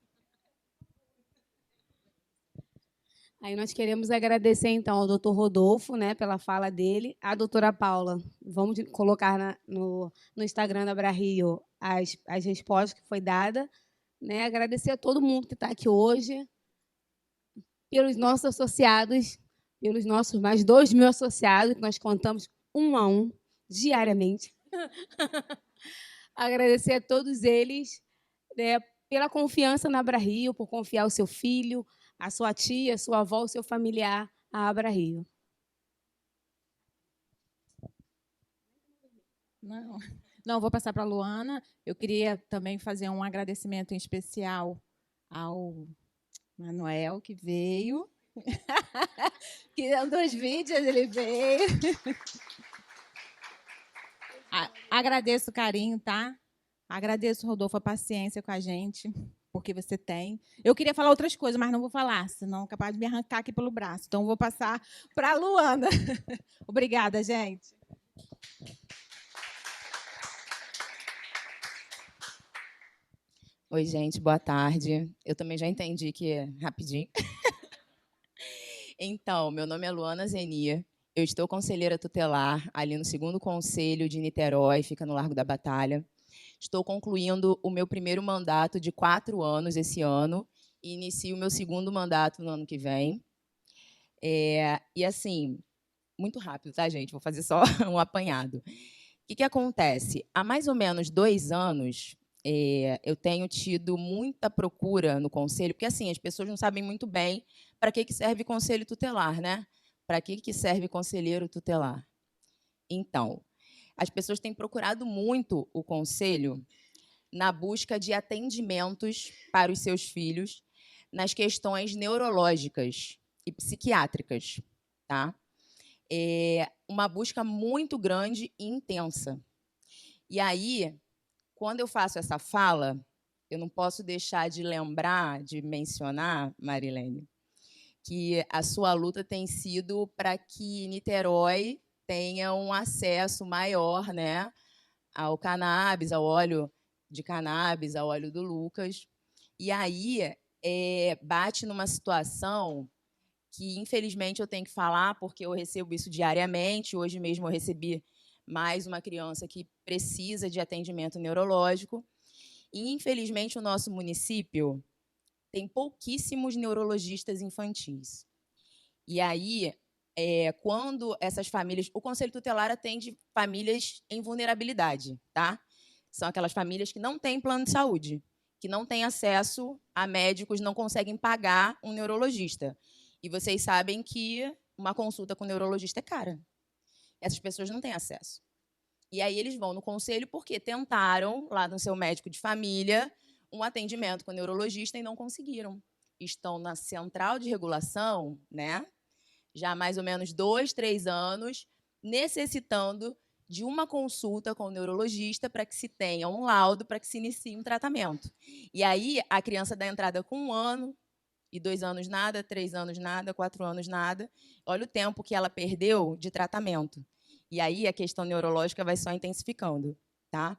Aí nós queremos agradecer, então, ao doutor Rodolfo, né, pela fala dele, a doutora Paula. Vamos colocar no Instagram da Abra Rio as respostas que foi dada, né? Agradecer a todo mundo que está aqui hoje, pelos nossos associados, pelos nossos mais 2.000 associados, que nós contamos um a um, diariamente. Agradecer a todos eles, né, pela confiança na Abra Rio, por confiar o seu filho, a sua tia, a sua avó, o seu familiar à Abra Rio. Não, vou passar para a Luana. Eu queria também fazer um agradecimento em especial ao Manuel, que veio. Que andou os vídeos, ele veio. Agradeço o carinho, tá? Agradeço, Rodolfo, a paciência com a gente, porque você tem. Eu queria falar outras coisas, mas não vou falar, senão é capaz de me arrancar aqui pelo braço. Então, vou passar para a Luana. Obrigada, gente. Oi, gente, boa tarde. Eu também já entendi que é rapidinho. Então, meu nome é Luana Zenia. Eu estou conselheira tutelar ali no 2º Conselho de Niterói, fica no Largo da Batalha. Estou concluindo o meu primeiro mandato de 4 anos esse ano e inicio o meu 2º mandato no ano que vem. E, assim, muito rápido, tá, gente? Vou fazer só um apanhado. O que acontece? Há mais ou menos 2 anos, eu tenho tido muita procura no conselho, porque assim, as pessoas não sabem muito bem para que serve conselho tutelar, né? Para que serve conselheiro tutelar? Então, as pessoas têm procurado muito o conselho na busca de atendimentos para os seus filhos, nas questões neurológicas e psiquiátricas, tá? É uma busca muito grande e intensa. E aí, quando eu faço essa fala, eu não posso deixar de lembrar, de mencionar, Marilene, que a sua luta tem sido para que Niterói tenha um acesso maior, né, ao cannabis, ao óleo de cannabis, ao óleo do Lucas. E aí bate numa situação que, infelizmente, eu tenho que falar, porque eu recebo isso diariamente. Hoje mesmo eu recebi mais uma criança que precisa de atendimento neurológico. E, infelizmente, o nosso município tem pouquíssimos neurologistas infantis. E aí, quando essas famílias... O Conselho Tutelar atende famílias em vulnerabilidade, tá? São aquelas famílias que não têm plano de saúde, que não têm acesso a médicos, não conseguem pagar um neurologista. E vocês sabem que uma consulta com um neurologista é cara. Essas pessoas não têm acesso. E aí eles vão no conselho porque tentaram, lá no seu médico de família, um atendimento com o neurologista e não conseguiram. Estão na central de regulação, né? Já há mais ou menos 2, 3 anos, necessitando de uma consulta com o neurologista para que se tenha um laudo, para que se inicie um tratamento. E aí a criança dá entrada com 1 ano, e 2 anos nada, 3 anos nada, 4 anos nada. Olha o tempo que ela perdeu de tratamento. E aí a questão neurológica vai só intensificando, tá?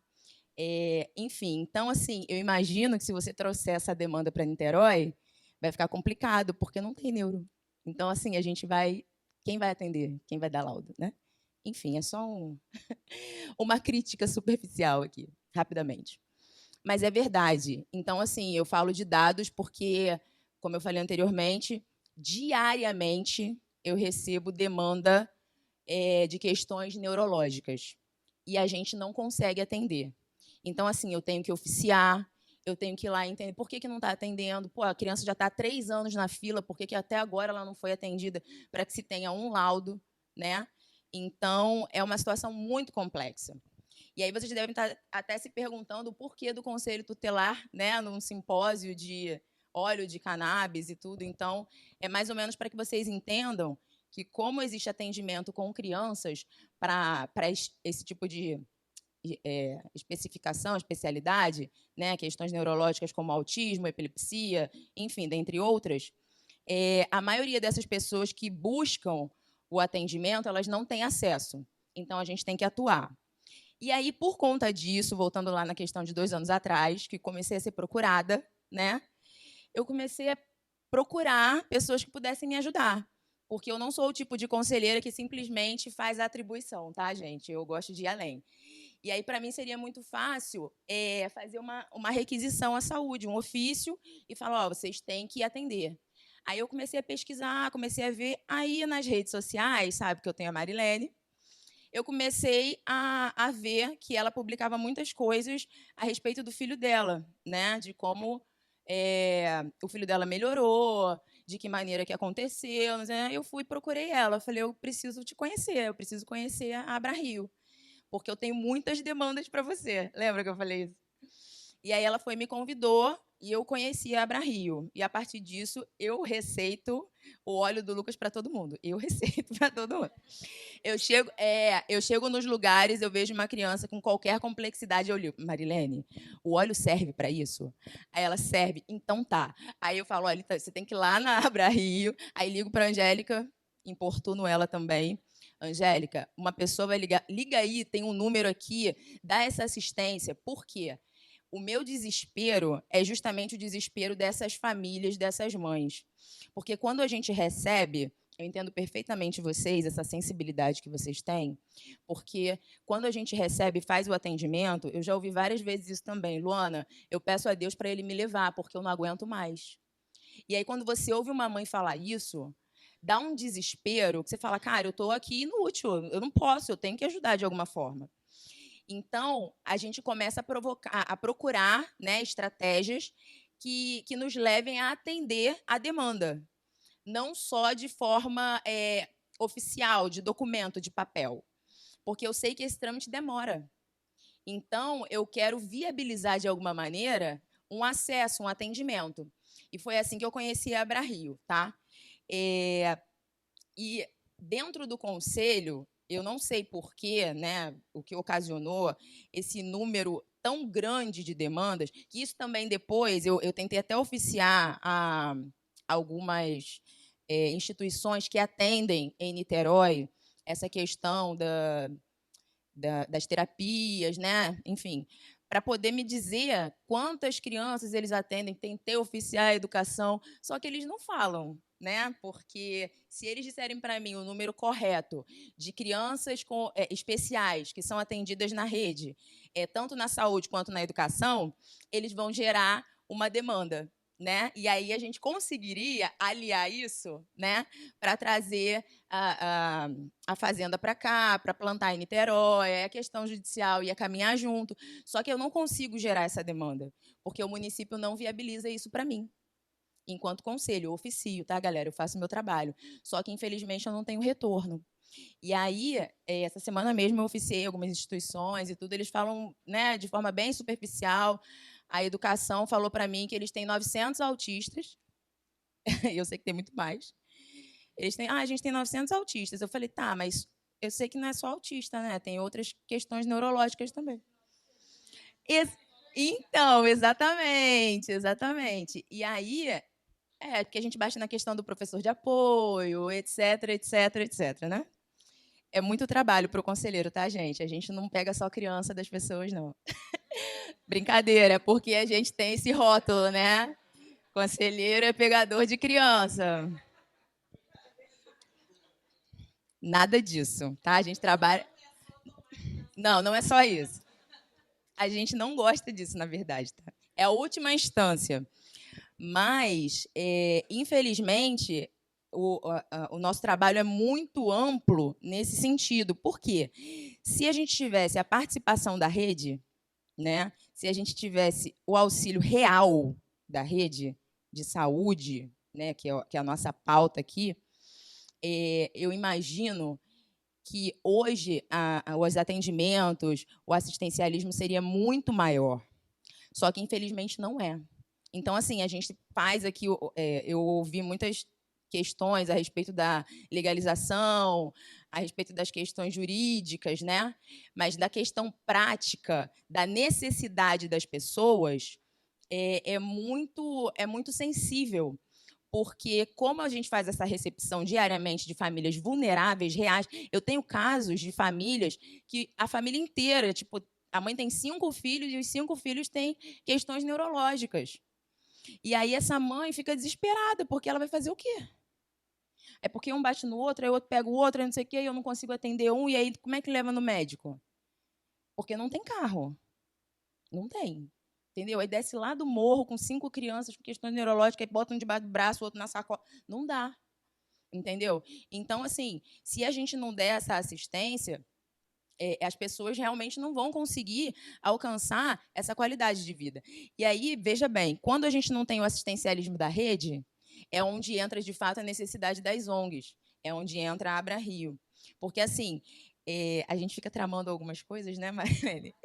Enfim, então, assim, eu imagino que se você trouxer essa demanda para Niterói, vai ficar complicado, porque não tem neuro. Então, assim, a gente vai... Quem vai atender? Quem vai dar laudo, né? Enfim, é só uma crítica superficial aqui, rapidamente. Mas é verdade. Então, assim, eu falo de dados porque, como eu falei anteriormente, diariamente eu recebo demanda de questões neurológicas. E a gente não consegue atender. Então, assim, eu tenho que oficiar, eu tenho que ir lá entender por que não está atendendo. Pô, a criança já está há 3 anos na fila, por que até agora ela não foi atendida para que se tenha um laudo, né? Então, é uma situação muito complexa. E aí vocês devem estar até se perguntando o porquê do Conselho Tutelar, né, num simpósio de óleo de cannabis e tudo. Então, é mais ou menos para que vocês entendam que, como existe atendimento com crianças para esse tipo de especificação, especialidade, né, questões neurológicas como autismo, epilepsia, enfim, dentre outras, a maioria dessas pessoas que buscam o atendimento, elas não têm acesso. Então, a gente tem que atuar. E aí, por conta disso, voltando lá na questão de 2 anos atrás, que comecei a ser procurada, né, eu comecei a procurar pessoas que pudessem me ajudar. Porque eu não sou o tipo de conselheira que simplesmente faz a atribuição, tá, gente? Eu gosto de ir além. E aí, para mim, seria muito fácil fazer uma requisição à saúde, um ofício, e falar, ó, vocês têm que atender. Aí eu comecei a pesquisar, comecei a ver. Aí, nas redes sociais, sabe que eu tenho a Marilene, eu comecei a ver que ela publicava muitas coisas a respeito do filho dela, né? De como o filho dela melhorou, de que maneira que aconteceu. Né? Eu fui e procurei ela. Falei, eu preciso te conhecer, eu preciso conhecer a Abra Rio, porque eu tenho muitas demandas para você. Lembra que eu falei isso? E aí ela foi e me convidou, e eu conheci a Abra Rio. E, a partir disso, eu receito o óleo do Lucas para todo mundo. Eu receito para todo mundo. Eu chego nos lugares, eu vejo uma criança com qualquer complexidade, eu ligo, Marilene, o óleo serve para isso? Aí ela, serve, então tá. Aí eu falo, olha, você tem que ir lá na Abra Rio, aí ligo para a Angélica, importuno ela também. Angélica, uma pessoa vai ligar, liga aí, tem um número aqui, dá essa assistência. Por quê? O meu desespero é justamente o desespero dessas famílias, dessas mães. Porque quando a gente recebe, eu entendo perfeitamente vocês, essa sensibilidade que vocês têm, porque quando a gente recebe e faz o atendimento, eu já ouvi várias vezes isso também, Luana, eu peço a Deus para Ele me levar, porque eu não aguento mais. E aí, quando você ouve uma mãe falar isso, dá um desespero, que você fala, cara, eu estou aqui inútil, eu não posso, eu tenho que ajudar de alguma forma. Então, a gente começa a procurar, né, estratégias que nos levem a atender a demanda, não só de forma oficial, de documento, de papel, porque eu sei que esse trâmite demora. Então, eu quero viabilizar, de alguma maneira, um acesso, um atendimento. E foi assim que eu conheci a AbraRio, tá? E dentro do conselho, eu não sei porquê, né, o que ocasionou esse número tão grande de demandas, que isso também depois, eu tentei até oficiar a algumas instituições que atendem em Niterói essa questão das terapias, né? Enfim, para poder me dizer quantas crianças eles atendem, tentei oficiar a educação, só que eles não falam, né? Porque se eles disserem para mim o número correto de crianças especiais que são atendidas na rede, tanto na saúde quanto na educação, eles vão gerar uma demanda, né? E aí a gente conseguiria aliar isso, né, para trazer a fazenda para cá, para plantar em Niterói, a questão judicial ia caminhar junto. Só que eu não consigo gerar essa demanda, porque o município não viabiliza isso para mim. Enquanto conselho, eu oficio, tá, galera? Eu faço meu trabalho. Só que, infelizmente, eu não tenho retorno. E aí, essa semana mesmo, eu oficiei algumas instituições e tudo, eles falam, né, de forma bem superficial. A educação falou para mim que eles têm 900 autistas. Eu sei que tem muito mais. Eles têm, a gente tem 900 autistas. Eu falei, tá, mas eu sei que não é só autista, né? Tem outras questões neurológicas também. Então, exatamente. E aí, porque a gente bate na questão do professor de apoio, etc, né? É muito trabalho para o conselheiro, tá, gente? A gente não pega só criança das pessoas, não. Brincadeira, porque a gente tem esse rótulo, né? Conselheiro é pegador de criança. Nada disso, tá? A gente trabalha... Não é só isso. A gente não gosta disso, na verdade, tá? É a última instância. Mas, infelizmente, o nosso trabalho é muito amplo nesse sentido. Por quê? Se a gente tivesse a participação da rede, né? Se a gente tivesse o auxílio real da rede de saúde, né? que é a nossa pauta aqui, eu imagino que hoje os atendimentos, o assistencialismo seria muito maior. Só que, infelizmente, não é. Então, assim, a gente faz aqui... eu ouvi muitas questões a respeito da legalização, a respeito das questões jurídicas, né? Mas da questão prática, da necessidade das pessoas, é muito sensível. Porque, como a gente faz essa recepção diariamente de famílias vulneráveis, reais, eu tenho casos de famílias que a família inteira, tipo, a mãe tem 5 filhos e os 5 filhos têm questões neurológicas. E aí essa mãe fica desesperada, porque ela vai fazer o quê? É porque um bate no outro, aí o outro pega o outro, aí não sei o quê, e eu não consigo atender um, e aí como é que leva no médico? Porque não tem carro. Não tem. Entendeu? Aí desce lá do morro com 5 crianças com questões neurológicas, aí bota um debaixo do braço, o outro na sacola. Não dá. Entendeu? Então, assim, se a gente não der essa assistência, as pessoas realmente não vão conseguir alcançar essa qualidade de vida. E aí, veja bem, quando a gente não tem o assistencialismo da rede, é onde entra, de fato, a necessidade das ONGs, é onde entra a AbraRio. Porque, assim, a gente fica tramando algumas coisas, né, Marilene?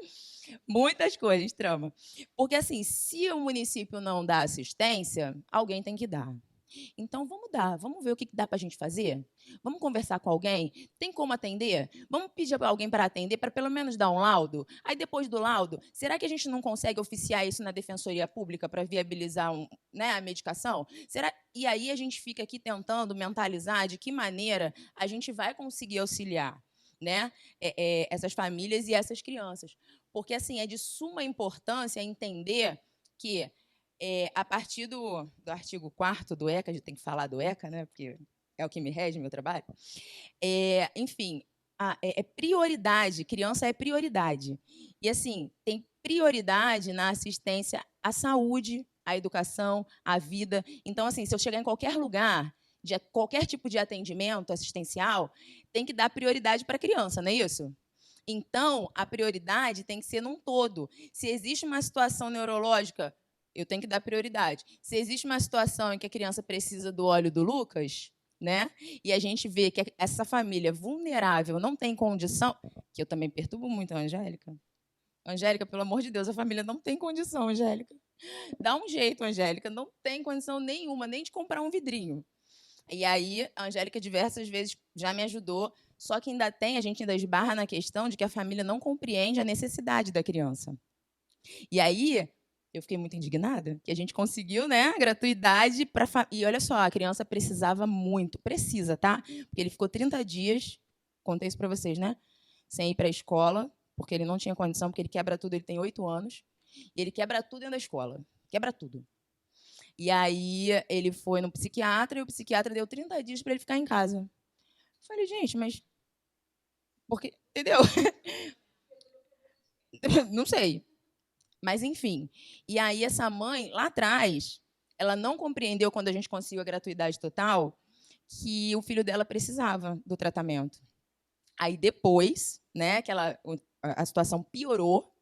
Muitas coisas a gente trama. Porque, assim, se o município não dá assistência, alguém tem que dar. Então, vamos dar, vamos ver o que dá para a gente fazer? Vamos conversar com alguém? Tem como atender? Vamos pedir para alguém para atender, para pelo menos dar um laudo? Aí, depois do laudo, será que a gente não consegue oficiar isso na Defensoria Pública para viabilizar a medicação? E aí a gente fica aqui tentando mentalizar de que maneira a gente vai conseguir auxiliar, né, essas famílias e essas crianças. Porque, assim, é de suma importância entender que, a partir do artigo 4º do ECA, a gente tem que falar do ECA, né, porque é o que me rege meu trabalho, enfim, é prioridade, criança é prioridade. E, assim, tem prioridade na assistência à saúde, à educação, à vida. Então, assim, se eu chegar em qualquer lugar, de qualquer tipo de atendimento assistencial, tem que dar prioridade para a criança, não é isso? Então, a prioridade tem que ser num todo. Se existe uma situação neurológica, eu tenho que dar prioridade. Se existe uma situação em que a criança precisa do óleo do Lucas, né, e a gente vê que essa família vulnerável não tem condição, que eu também perturbo muito a Angélica. Angélica, pelo amor de Deus, a família não tem condição, Angélica. Dá um jeito, Angélica, não tem condição nenhuma, nem de comprar um vidrinho. E aí, a Angélica diversas vezes já me ajudou, só que a gente ainda esbarra na questão de que a família não compreende a necessidade da criança. E aí, eu fiquei muito indignada, que a gente conseguiu, né, a gratuidade para... E olha só, a criança precisava muito, precisa, tá? Porque ele ficou 30 dias, contei isso para vocês, né? Sem ir para a escola, porque ele não tinha condição, porque ele quebra tudo, ele tem 8 anos, e ele quebra tudo dentro da escola, quebra tudo. E aí ele foi no psiquiatra, e o psiquiatra deu 30 dias para ele ficar em casa. Eu falei, gente, mas... Porque, entendeu? Não sei. Mas, enfim. E aí essa mãe, lá atrás, ela não compreendeu, quando a gente conseguiu a gratuidade total, que o filho dela precisava do tratamento. Aí depois, né, que a situação piorou,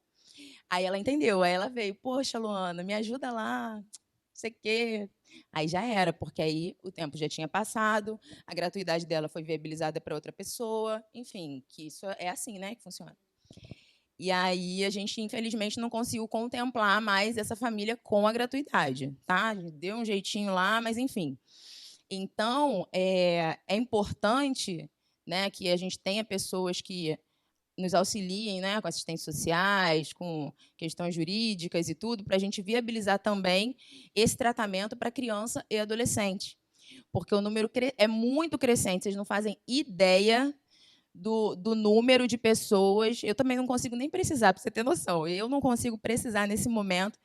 aí ela entendeu, aí ela veio, poxa, Luana, me ajuda lá, não sei o quê. Aí já era, porque aí o tempo já tinha passado, a gratuidade dela foi viabilizada para outra pessoa, enfim, que isso é assim, né, que funciona. E aí a gente, infelizmente, não conseguiu contemplar mais essa família com a gratuidade, tá? A gente deu um jeitinho lá, mas enfim. Então, é importante, né, que a gente tenha pessoas que nos auxiliem, né, com assistentes sociais, com questões jurídicas e tudo, para a gente viabilizar também esse tratamento para criança e adolescente. Porque o número é muito crescente, vocês não fazem ideia do número de pessoas. Eu também não consigo nem precisar, para você ter noção. Eu não consigo precisar, nesse momento,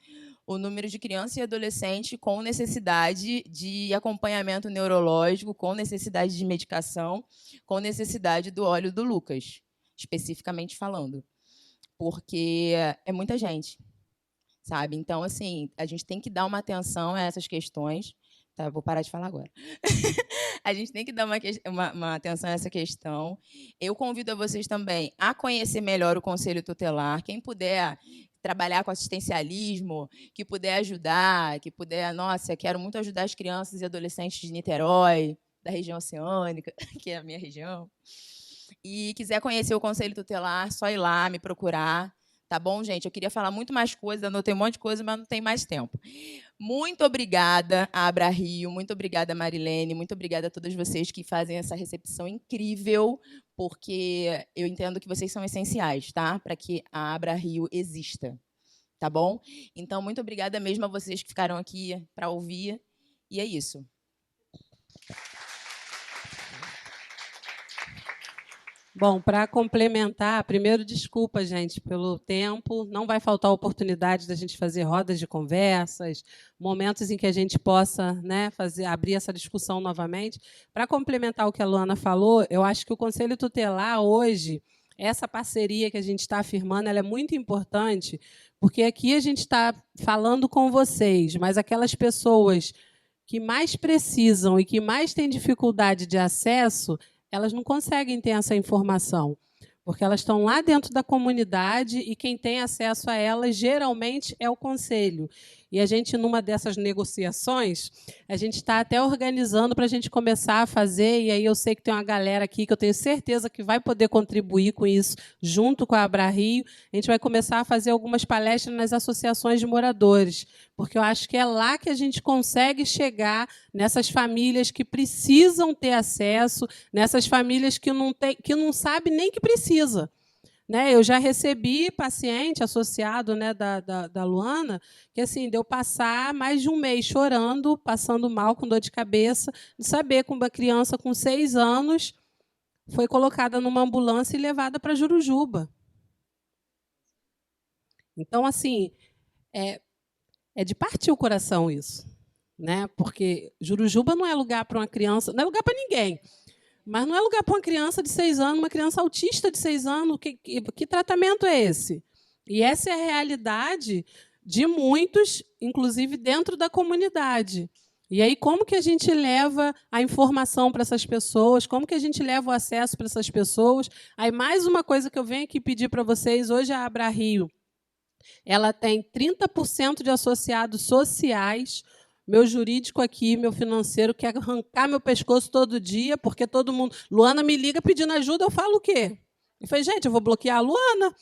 o número de criança e adolescente com necessidade de acompanhamento neurológico, com necessidade de medicação, com necessidade do óleo do Lucas, especificamente falando. Porque é muita gente, sabe? Então, assim, a gente tem que dar uma atenção a essas questões. Tá, vou parar de falar agora. A gente tem que dar uma atenção a essa questão. Eu convido a vocês também a conhecer melhor o Conselho Tutelar. Quem puder trabalhar com assistencialismo, que puder ajudar, que puder... Nossa, quero muito ajudar as crianças e adolescentes de Niterói, da região oceânica, que é a minha região. E quiser conhecer o Conselho Tutelar, só ir lá, me procurar. Tá bom, gente? Eu queria falar muito mais coisas, anotei um monte de coisa, mas não tem mais tempo. Muito obrigada a Abra Rio, muito obrigada a Marilene, muito obrigada a todas vocês que fazem essa recepção incrível, porque eu entendo que vocês são essenciais, tá? Para que a Abra Rio exista, tá bom? Então, muito obrigada mesmo a vocês que ficaram aqui para ouvir, e é isso. Bom, para complementar, primeiro, desculpa, gente, pelo tempo. Não vai faltar oportunidade da gente fazer rodas de conversas, momentos em que a gente possa, né, abrir essa discussão novamente. Para complementar o que a Luana falou, eu acho que o Conselho Tutelar, hoje, essa parceria que a gente está afirmando, ela é muito importante, porque aqui a gente está falando com vocês, mas aquelas pessoas que mais precisam e que mais têm dificuldade de acesso, elas não conseguem ter essa informação, porque elas estão lá dentro da comunidade e quem tem acesso a elas, geralmente, é o conselho. E a gente, numa dessas negociações, a gente está até organizando para a gente começar a fazer, e aí eu sei que tem uma galera aqui que eu tenho certeza que vai poder contribuir com isso, junto com a Abra Rio. A gente vai começar a fazer algumas palestras nas associações de moradores, porque eu acho que é lá que a gente consegue chegar nessas famílias que precisam ter acesso, nessas famílias que não sabem nem que precisa. Né, eu já recebi paciente associado, né, da Luana, que assim, deu passar mais de um mês chorando, passando mal, com dor de cabeça, de saber que uma criança com 6 anos foi colocada numa ambulância e levada para Jurujuba. Então, assim, é de partir o coração isso, né? Porque Jurujuba não é lugar para uma criança, não é lugar para ninguém. Mas não é lugar para uma criança de 6 anos, uma criança autista de 6 anos. Que tratamento é esse? E essa é a realidade de muitos, inclusive dentro da comunidade. E aí, como que a gente leva a informação para essas pessoas? Como que a gente leva o acesso para essas pessoas? Aí, mais uma coisa que eu venho aqui pedir para vocês, hoje a Abra Rio, ela tem 30% de associados sociais. Meu jurídico aqui, meu financeiro, quer arrancar meu pescoço todo dia, porque todo mundo... Luana me liga pedindo ajuda, eu falo o quê? Eu falei, gente, eu vou bloquear a Luana.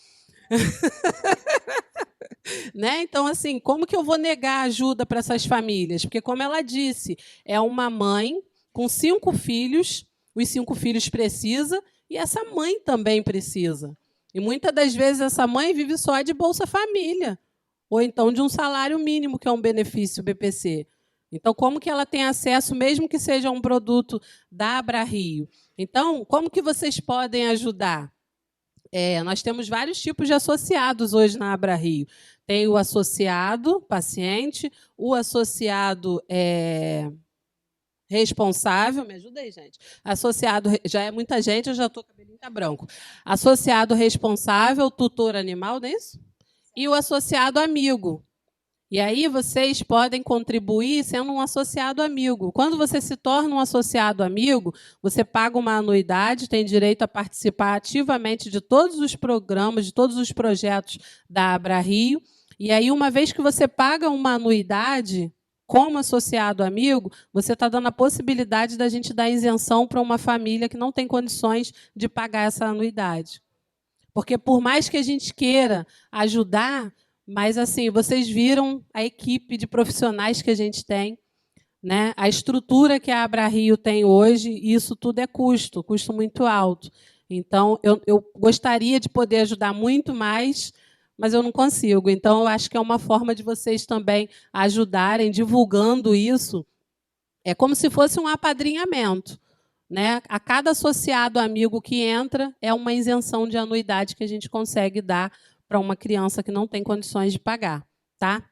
Né? Então, assim, como que eu vou negar ajuda para essas famílias? Porque, como ela disse, é uma mãe com 5 filhos, os 5 filhos precisam, e essa mãe também precisa. E muitas das vezes essa mãe vive só de Bolsa Família, ou então de um salário mínimo, que é um benefício BPC. Então, como que ela tem acesso, mesmo que seja um produto da AbraRio? Então, como que vocês podem ajudar? Nós temos vários tipos de associados hoje na AbraRio. Tem o associado paciente, o associado responsável, me ajuda aí, gente. Associado, já é muita gente, eu já estou com o cabelinho tá branco. Associado responsável, tutor animal, não é isso? E o associado amigo. E aí vocês podem contribuir sendo um associado amigo. Quando você se torna um associado amigo, você paga uma anuidade, tem direito a participar ativamente de todos os programas, de todos os projetos da AbraRio. E aí, uma vez que você paga uma anuidade, como associado amigo, você está dando a possibilidade da gente dar isenção para uma família que não tem condições de pagar essa anuidade. Porque, por mais que a gente queira ajudar, mas, assim, vocês viram a equipe de profissionais que a gente tem, né? A estrutura que a AbraRio tem hoje, e isso tudo é custo muito alto. Então, eu gostaria de poder ajudar muito mais, mas eu não consigo. Então, eu acho que é uma forma de vocês também ajudarem, divulgando isso. É como se fosse um apadrinhamento, né? A cada associado amigo que entra, é uma isenção de anuidade que a gente consegue dar para uma criança que não tem condições de pagar, tá?